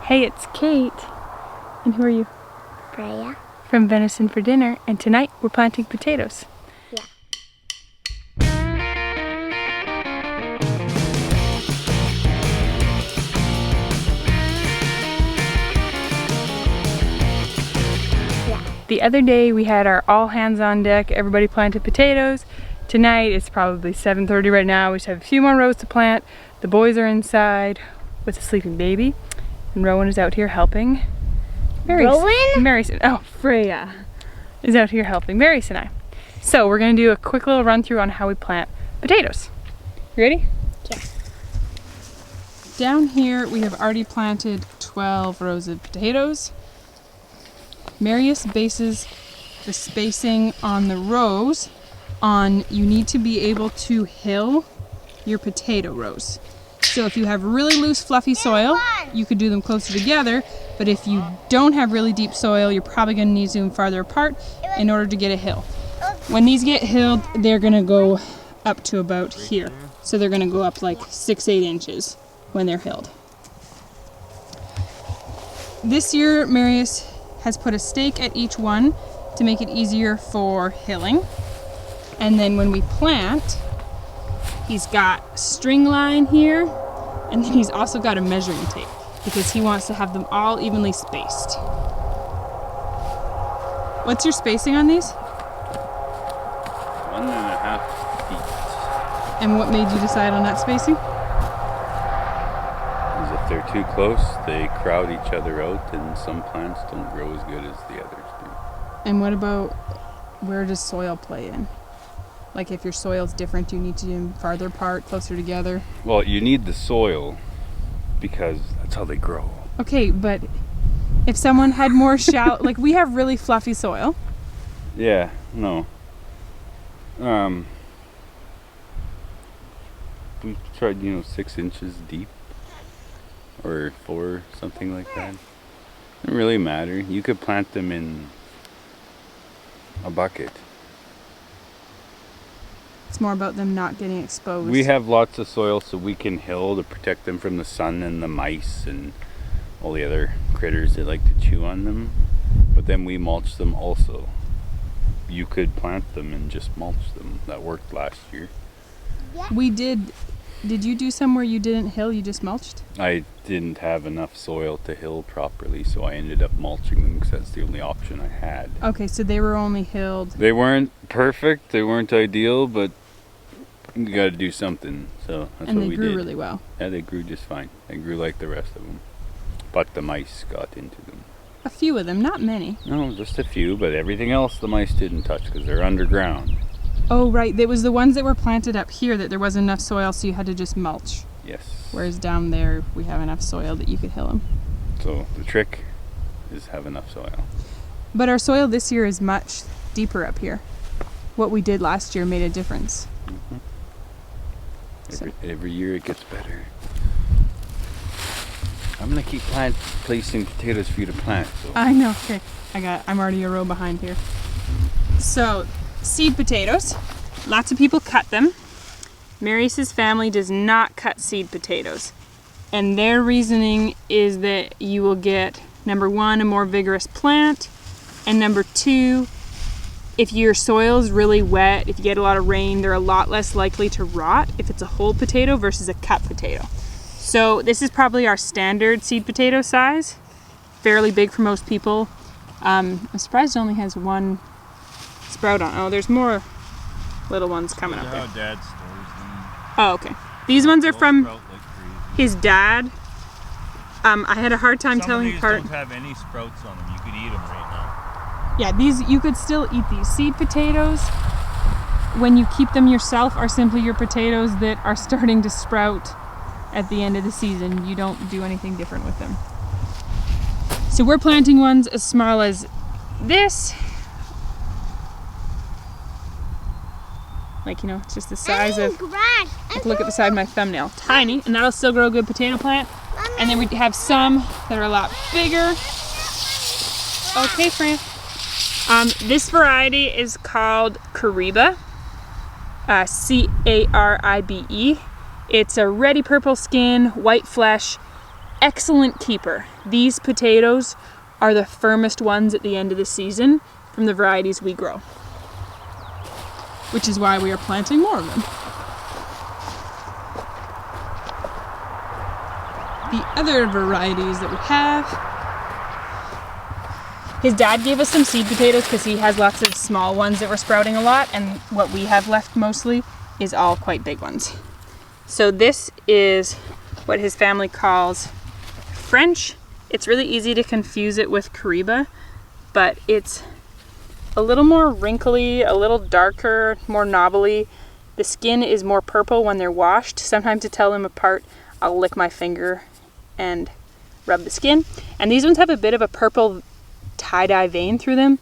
Hey, it's Kate. And who are you? Freya. From Venison for Dinner, and tonight we're planting potatoes. Yeah. The other day we had our all hands on deck, everybody planted potatoes. Tonight it's probably 7:30 right now. We just have a few more rows to plant. The boys are inside with a sleeping baby, and Rowan is out here helping. Marius, oh, Freya is out here helping Marius and I. So we're gonna do a quick little run through on how we plant potatoes. You ready? Yeah. Down here we have already planted 12 rows of potatoes. Marius bases the spacing on the rows on you need to be able to hill your potato rows. So if you have really loose fluffy soil, you could do them closer together, but if you don't have really deep soil, you're probably going to need to do them farther apart in order to get a hill. When these get hilled, they're going to go up to about here. So they're going to go up like 6-8 inches when they're hilled. This year, Marius has put a stake at each one to make it easier for hilling. And then when we plant, he's got string line here, and then he's also got a measuring tape because he wants to have them all evenly spaced. What's your spacing on these? 1.5 feet. And what made you decide on that spacing? Because if they're too close, they crowd each other out, and some plants don't grow as good as the others do. And what about, where does soil play in? Like if your soil's different, you need to do them farther apart, closer together? Well, you need the soil because that's how they grow. Okay, but if someone had more shallow, like we have really fluffy soil. Yeah, no. We tried, 6 inches deep or 4, something like that. Doesn't really matter. You could plant them in a bucket. It's more about them not getting exposed. We have lots of soil so we can hill to protect them from the sun and the mice and all the other critters that like to chew on them. But then we mulch them also. You could plant them and just mulch them. That worked last year. Yeah. We did. Did you do some where you didn't hill, you just mulched? I didn't have enough soil to hill properly, so I ended up mulching them because that's the only option I had. Okay, so they were only hilled. They weren't perfect, they weren't ideal, but you got to do something, so that's And what they we grew did. really well. Yeah, they grew just fine. They grew like the rest of them, but the mice got into them. A few of them, not many. No, just a few, but everything else the mice didn't touch because they're underground. Oh, right. It was the ones that were planted up here that there wasn't enough soil, so you had to just mulch. Yes. Whereas down there, we have enough soil that you could hill them. So the trick is have enough soil. But our soil this year is much deeper up here. What we did last year made a difference. Mm-hmm. Every year it gets better. I'm gonna keep placing potatoes for you to plant. So. I know. Okay, I'm already a row behind here. So, seed potatoes. Lots of people cut them. Marius's family does not cut seed potatoes. And their reasoning is that you will get, number one, a more vigorous plant, and number two, if your soil is really wet, if you get a lot of rain, they're a lot less likely to rot if it's a whole potato versus a cut potato. So this is probably our standard seed potato size. Fairly big for most people. I'm surprised it only has one sprout on. Oh, there's more little ones coming up there. How Dad stores them. Oh, okay. These ones are from his dad. I had a hard time telling apart. Some of these don't have any sprouts on them. You could eat them right now. Yeah, these you could still eat these. Seed potatoes, when you keep them yourself, are simply your potatoes that are starting to sprout at the end of the season. You don't do anything different with them. So we're planting ones as small as this. Like, it's just the size of, like, look at the side of my thumbnail. Tiny, and that'll still grow a good potato plant. And then we have some that are a lot bigger. Okay, Fran. This variety is called Caribe. C-A-R-I-B-E. It's a reddy purple skin, white flesh, excellent keeper. These potatoes are the firmest ones at the end of the season from the varieties we grow, which is why we are planting more of them. The other varieties that we have, his dad gave us some seed potatoes because he has lots of small ones that were sprouting a lot, and what we have left mostly is all quite big ones. So this is what his family calls French. It's really easy to confuse it with Kariba, but it's a little more wrinkly, a little darker, more knobbly. The skin is more purple when they're washed. Sometimes to tell them apart, I'll lick my finger and rub the skin. And these ones have a bit of a purple tie-dye vein through them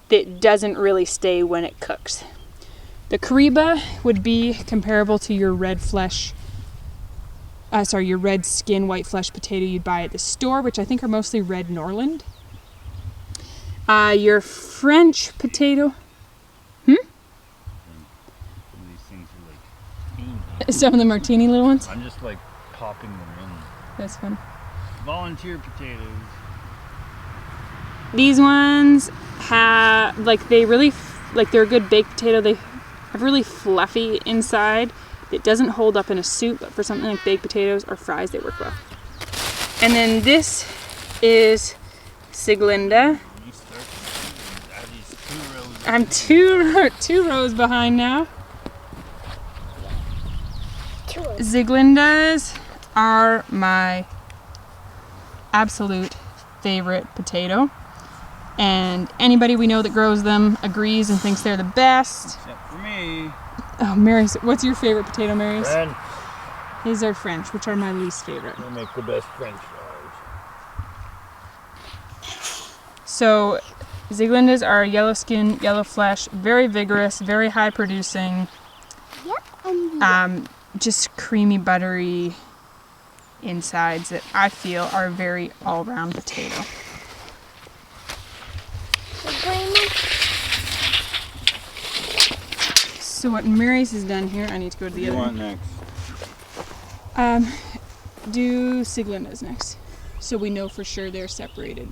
that doesn't really stay when it cooks. The Kariba would be comparable to your red skin, white flesh potato you'd buy at the store, which I think are mostly red Norland. Your French potato, Some of these things are like teeny. some of them are teeny little ones. I'm just like popping them in. That's fun. Volunteer potatoes. These ones have, they're a good baked potato. They have really fluffy inside. It doesn't hold up in a soup, but for something like baked potatoes or fries, they work well. And then this is Sieglinde. You start at these 2 rows. I'm two rows behind now. Sieglindes are my absolute favorite potato. And anybody we know that grows them agrees and thinks they're the best. Except for me. Oh, Marius, what's your favorite potato, Marius? French. These are French, which are my least favorite. They make the best French fries. So, Sieglindes are yellow skin, yellow flesh, very vigorous, very high producing. Yep, and Just creamy, buttery insides that I feel are a very all-round potato. So what Marius has done here, I need to go to the What do other you want end. next? Do Sieglindes next, so we know for sure they're separated.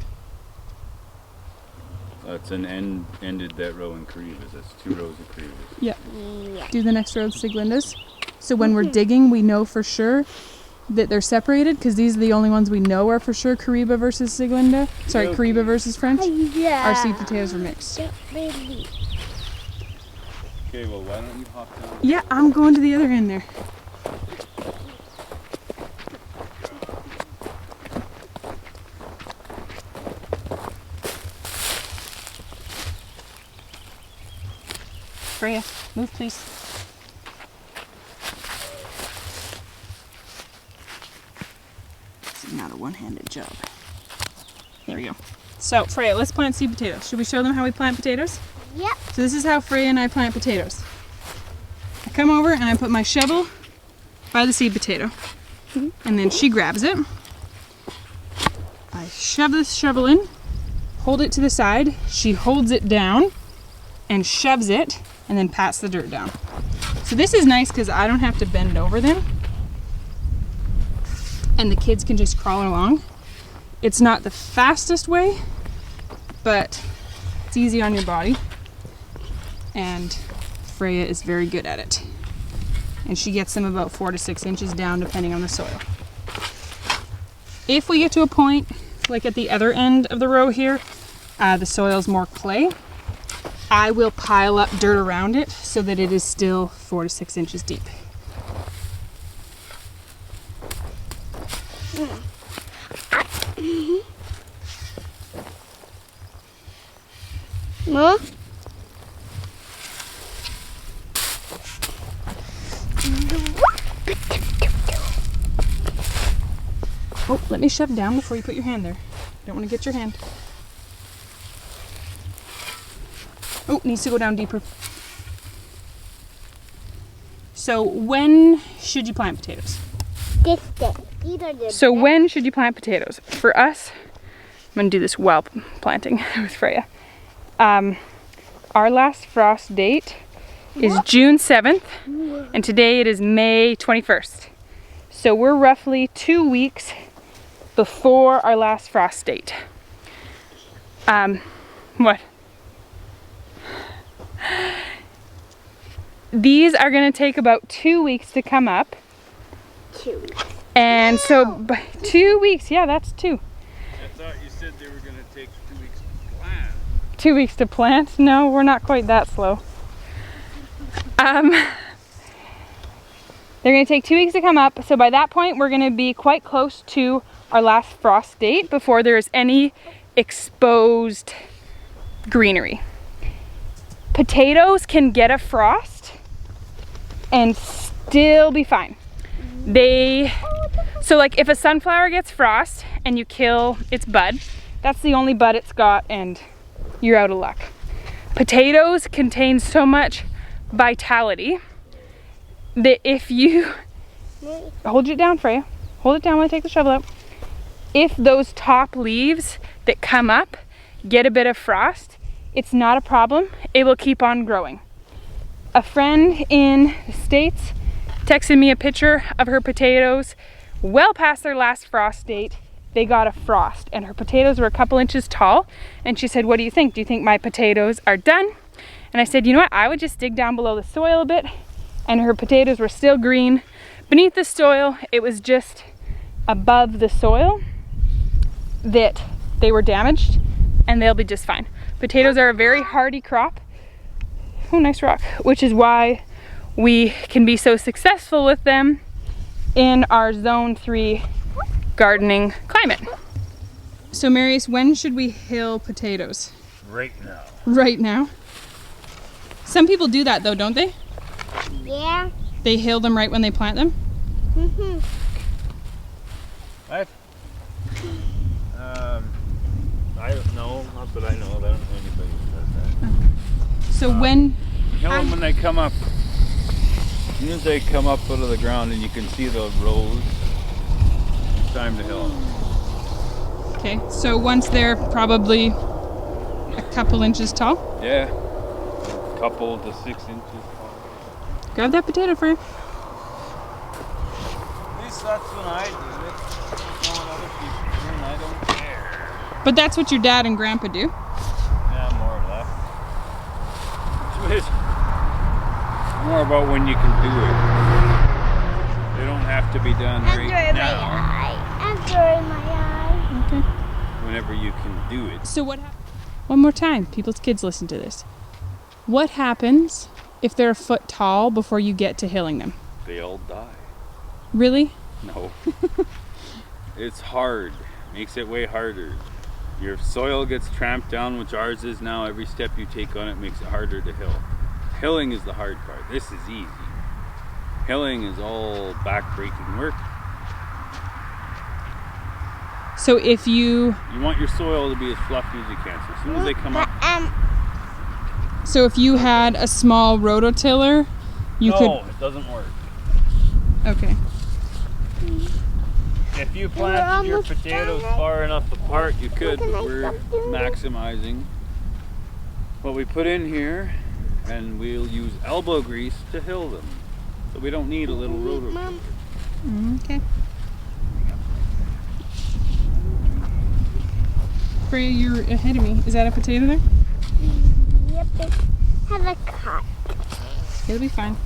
That's an ended that row in Karibas. That's 2 rows of Karibas. Yeah. yeah. Do the next row of Sieglindes. So when we're digging, we know for sure that they're separated, because these are the only ones we know are for sure Kariba versus Sieglinde. Sorry, Okay. Kariba versus French. Yeah. Our seed potatoes are mixed. Yep, baby. Okay, well, why don't you hop down? Yeah, I'm going to the other end there. Freya, move please. This is not a one-handed job. There we go. So, Freya, let's plant seed potatoes. Should we show them how we plant potatoes? Yep. So this is how Freya and I plant potatoes. I come over and I put my shovel by the seed potato. And then she grabs it. I shove this shovel in, hold it to the side. She holds it down and shoves it, and then pats the dirt down. So this is nice because I don't have to bend over them. And the kids can just crawl along. It's not the fastest way, but it's easy on your body. And Freya is very good at it. And she gets them about 4 to 6 inches down depending on the soil. If we get to a point, like at the other end of the row here, the soil's more clay, I will pile up dirt around it so that it is still 4 to 6 inches deep. Mom? Oh, let me shove down before you put your hand there. Don't want to get your hand. Oh, needs to go down deeper. So when should you plant potatoes? This day. Either this So when should you plant potatoes? For us, I'm going to do this while planting with Freya. Our last frost date is June 7th, and today it is May 21st. So we're roughly 2 weeks before our last frost date. What? These are going to take about 2 weeks to come up. 2 weeks. And so, by 2 weeks, yeah, that's 2. I thought you said they were going to take 2 weeks to plant. 2 weeks to plant? No, we're not quite that slow. They're going to take 2 weeks to come up. So by that point, we're going to be quite close to our last frost date before there's any exposed greenery. Potatoes can get a frost and still be fine. So like if a sunflower gets frost and you kill its bud, that's the only bud it's got and you're out of luck. Potatoes contain so much vitality that if you hold it down, Freya, hold it down while I take the shovel out. If those top leaves that come up get a bit of frost, it's not a problem. It will keep on growing. A friend in the States texted me a picture of her potatoes well past their last frost date. They got a frost and her potatoes were a couple inches tall. And she said, what do you think? Do you think my potatoes are done? And I said, you know what? I would just dig down below the soil a bit. And her potatoes were still green beneath the soil. It was just above the soil that they were damaged, and they'll be just fine. Potatoes are a very hardy crop. Oh, nice rock. Which is why we can be so successful with them in our zone 3 gardening climate. So Marius, when should we hill potatoes? Right now. Right now? Some people do that though, don't they? Yeah. They hill them right when they plant them? Mm-hmm. I don't know. Not that I know of. I don't know anybody who does that. So when... Hill them when they come up. As soon as they come up out of the ground and you can see the rows, it's time to hill them. Okay, so once they're probably a couple inches tall, Yeah. Couple to 6 inches tall. grab that potato for you. At least that's when I do it. There's no one other people do, and I don't care. But that's what your dad and grandpa do. Yeah, more or less. It's more about when you can do it. They don't have to be done right now. Under my eye. Okay. Whenever you can do it. So what happens? One more time, people's kids listen to this. What happens if they're a foot tall before you get to hilling them? They all die. Really? No. It's hard. Makes it way harder. Your soil gets tramped down, which ours is now. Every step you take on it makes it harder to hill. Hilling is the hard part. This is easy. Hilling is all back-breaking work. So if you... You want your soil to be as fluffy as you can. So as soon as they come up... So if you had a small rototiller, you could... No, it doesn't work. Okay. If you planted your potatoes far enough apart, You could, but we're maximizing what we put in here, and we'll use elbow grease to hill them. So we don't need a little rototiller. Okay. Freya, you're ahead of me. Is that a potato there? Yep, it has a cut. It'll be fine.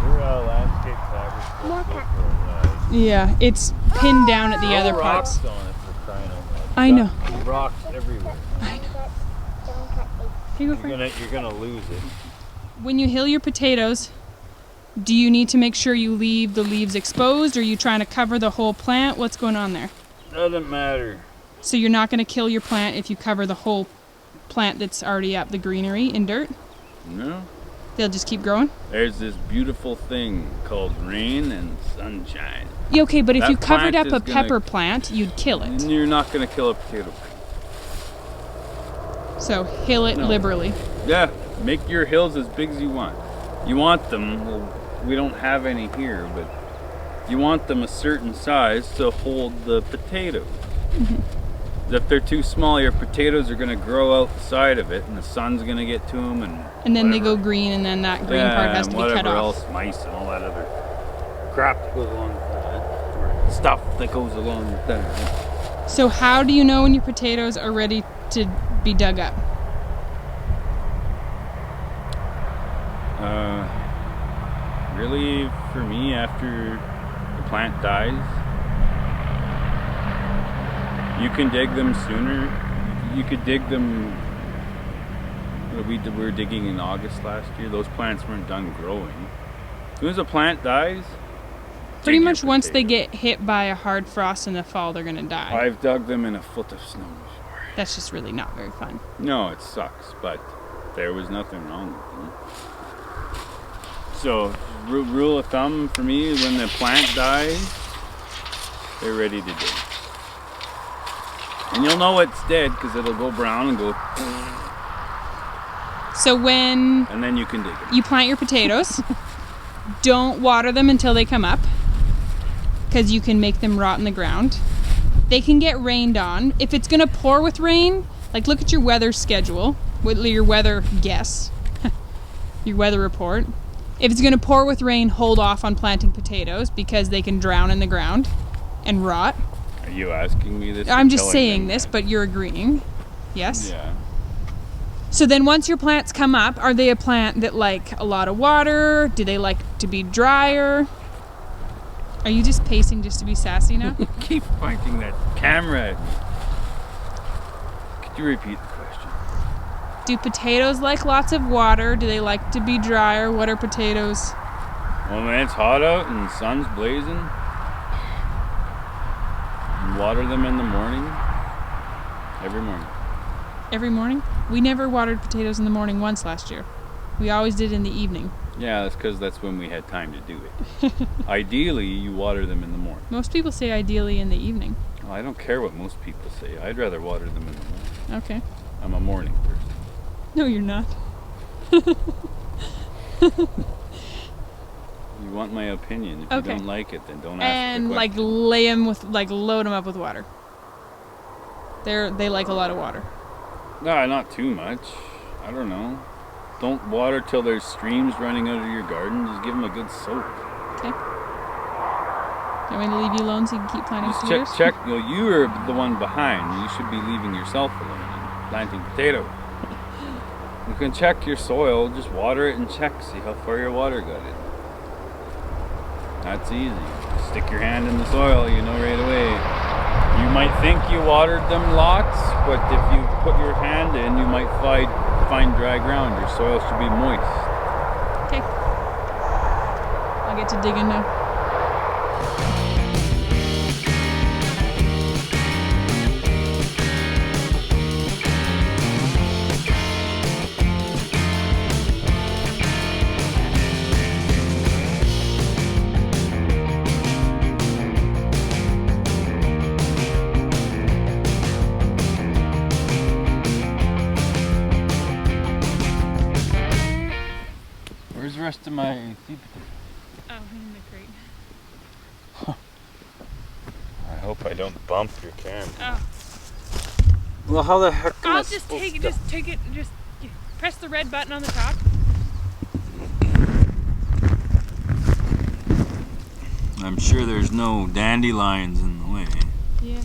we're landscape photography. More cut. Yeah, it's pinned down at the other Rocks parts. on it for crying out loud. I know. Rocks everywhere. Don't cut it. Here you go, Freya. You're gonna lose it. When you hill your potatoes, do you need to make sure you leave the leaves exposed, or are you trying to cover the whole plant? What's going on there? Doesn't matter. So you're not going to kill your plant if you cover the whole plant that's already up, the greenery, in dirt? No. They'll just keep growing? There's this beautiful thing called rain and sunshine. Yeah, okay, but if That you covered plant up a is gonna- pepper plant, you'd kill it. You're not going to kill a potato plant. So hill it No. liberally. Yeah, make your hills as big as you want. You want them, well, we don't have any here, but you want them a certain size to hold the potatoes. If they're too small, your potatoes are going to grow outside of it, and the sun's going to get to them, and then whatever. they go green, and then that green part has to be cut whatever off. else, mice and all that other crap that goes along with that, or stuff that goes along with that. So how do you know when your potatoes are ready to be dug up? Really, for me, after the plant dies, you can dig them sooner. You could dig them. We were digging in August last year. Those plants weren't done growing. As soon as a plant dies, Pretty dig your much once they potatoes. get hit by a hard frost in the fall, they're gonna die. I've dug them in a foot of snow before. That's just really not very fun. No, it sucks, but there was nothing wrong with them. So, rule of thumb for me, when the plant dies, they're ready to dig. And you'll know it's dead because it'll go brown and go, So when and then you can dig it. you plant your potatoes, don't water them until they come up, because you can make them rot in the ground. They can get rained on. If it's gonna pour with rain, like look at your weather schedule, your weather guess, your weather report. If it's gonna pour with rain, hold off on planting potatoes because they can drown in the ground and rot. Are you asking me this? I'm or just telling saying them this, that? but you're agreeing. Yes? Yeah. So then once your plants come up, are they a plant that like a lot of water? Do they like to be drier? Are you just pacing just to be sassy now? Keep pointing that camera at me. Could you repeat the question? Do potatoes like lots of water? Do they like to be drier? What are potatoes? Well, when it's hot out and the sun's blazing, you water them in the morning, every morning. Every morning? We never watered potatoes in the morning once last year. We always did in the evening. Yeah, that's because that's when we had time to do it. Ideally, you water them in the morning. Most people say ideally in the evening. Well, I don't care what most people say. I'd rather water them in the morning. Okay. I'm a morning person. No, you're not. You want my opinion. If Okay. you don't like it, then don't ask And the like question. lay them with, like load them up with water. They like a lot of water. No, not too much. I don't know. Don't water till there's streams running out of your garden. Just give them a good soak. Okay. Do you want me to leave you alone so you can keep planting Just potatoes? check. You know, you are the one behind. You should be leaving yourself alone and planting potatoes. You can check your soil. Just water it and check. See how far your water got in. That's easy. Stick your hand in the soil. You know right away. You might think you watered them lots, but if you put your hand in, you might find dry ground. Your soil should be moist. Okay. I'll get to digging now. Where's the rest of my seed potatoes? Oh, in the crate. I hope I don't bump your can. Oh. Well, how the heck am I I'll just take it, just press the red button on the top. I'm sure there's no dandelions in the way. Yeah.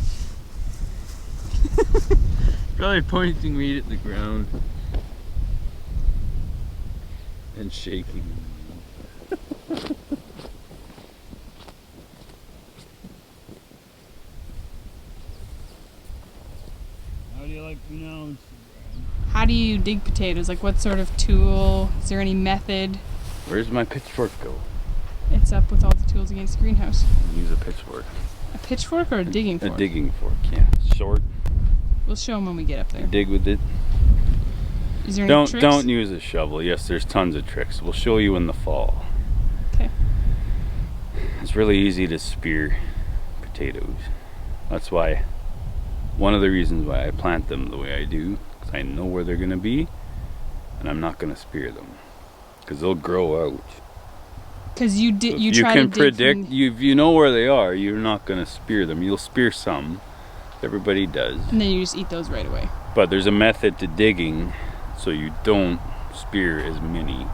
Probably pointing me at the ground and shaking. How do you like pronounced? How do you dig potatoes? Like what sort of tool? Is there any method? Where's my pitchfork go? It's up with all the tools against the greenhouse. Use a pitchfork. A pitchfork or a digging fork? A digging fork, yeah. Short. We'll show them when we get up there. Dig with it. Is there any tricks? Don't use a shovel. Yes, there's tons of tricks. We'll show you in the fall. Okay. It's really easy to spear potatoes. That's why, one of the reasons why I plant them the way I do, because I know where they're going to be, and I'm not going to spear them, because they'll grow out. Because you try to dig. You can predict. You know where they are. You're not going to spear them. You'll spear some. Everybody does. And then you just eat those right away. But there's a method to digging, so you don't spear as many.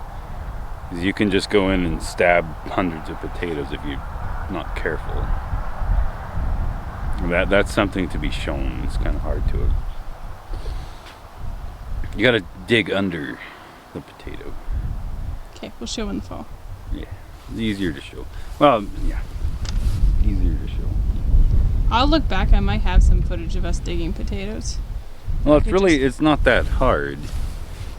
Because you can just go in and stab hundreds of potatoes if you're not careful. That's something to be shown. It's kind of hard to. You got to dig under the potato. Okay, we'll show in the fall. Yeah, it's easier to show. Well, yeah, easier to show. I'll look back. I might have some footage of us digging potatoes. Well, it's not that hard.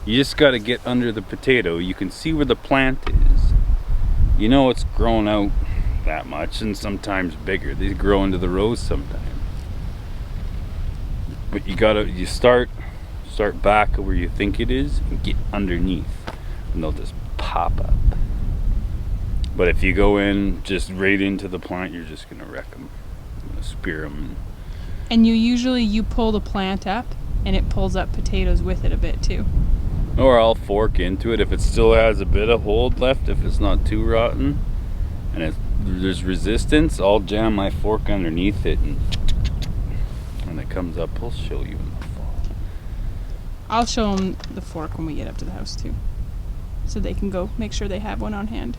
You just got to get under the potato. You can see where the plant is. You know it's grown out that much, and sometimes bigger. They grow into the rows sometimes. But you start back where you think it is and get underneath, and they'll just pop up. But if you go in just right into the plant, you're just gonna wreck them. You're gonna spear them. And you pull the plant up, and it pulls up potatoes with it a bit too. Or I'll fork into it if it still has a bit of hold left, if it's not too rotten, and there's resistance. I'll jam my fork underneath it, and when it comes up, I'll show you in the fall. I'll show them the fork when we get up to the house too, so they can go make sure they have one on hand.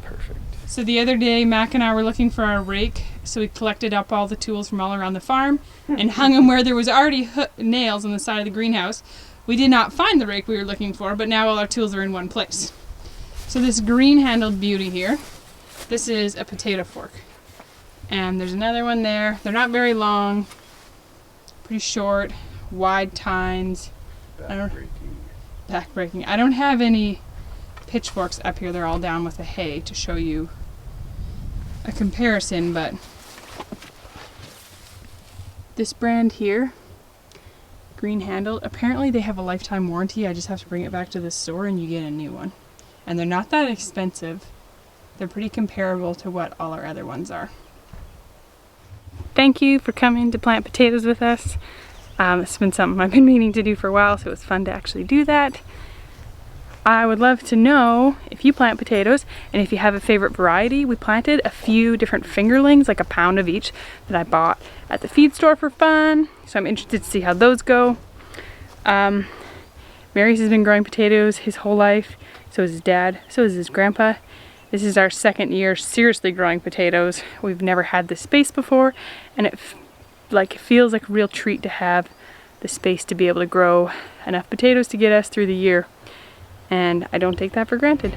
Perfect. So the other day, Mac and I were looking for our rake, so we collected up all the tools from all around the farm and hung them where there was already nails on the side of the greenhouse. We did not find the rake we were looking for, but now all our tools are in one place. So this green-handled beauty here, this is a potato fork. And there's another one there. They're not very pretty short, wide tines. Back-breaking. I don't have any pitchforks up here. They're all down with the hay to show you a comparison, but this brand here, green handled, apparently they have a lifetime warranty. I just have to bring it back to the store and you get a new one. And they're not that expensive. They're pretty comparable to what all our other ones are. Thank you for coming to plant potatoes with us. It's been something I've been meaning to do for a while, so it was fun to actually do that. I would love to know if you plant potatoes and if you have a favorite variety. We planted a few different fingerlings, like a pound of each, that I bought at the feed store for fun. So I'm interested to see how those go. Marius has been growing potatoes his whole life. So is his dad, so is his grandpa. This is our second year seriously growing potatoes. We've never had this space before, and it feels like a real treat to have the space to be able to grow enough potatoes to get us through the year. And I don't take that for granted.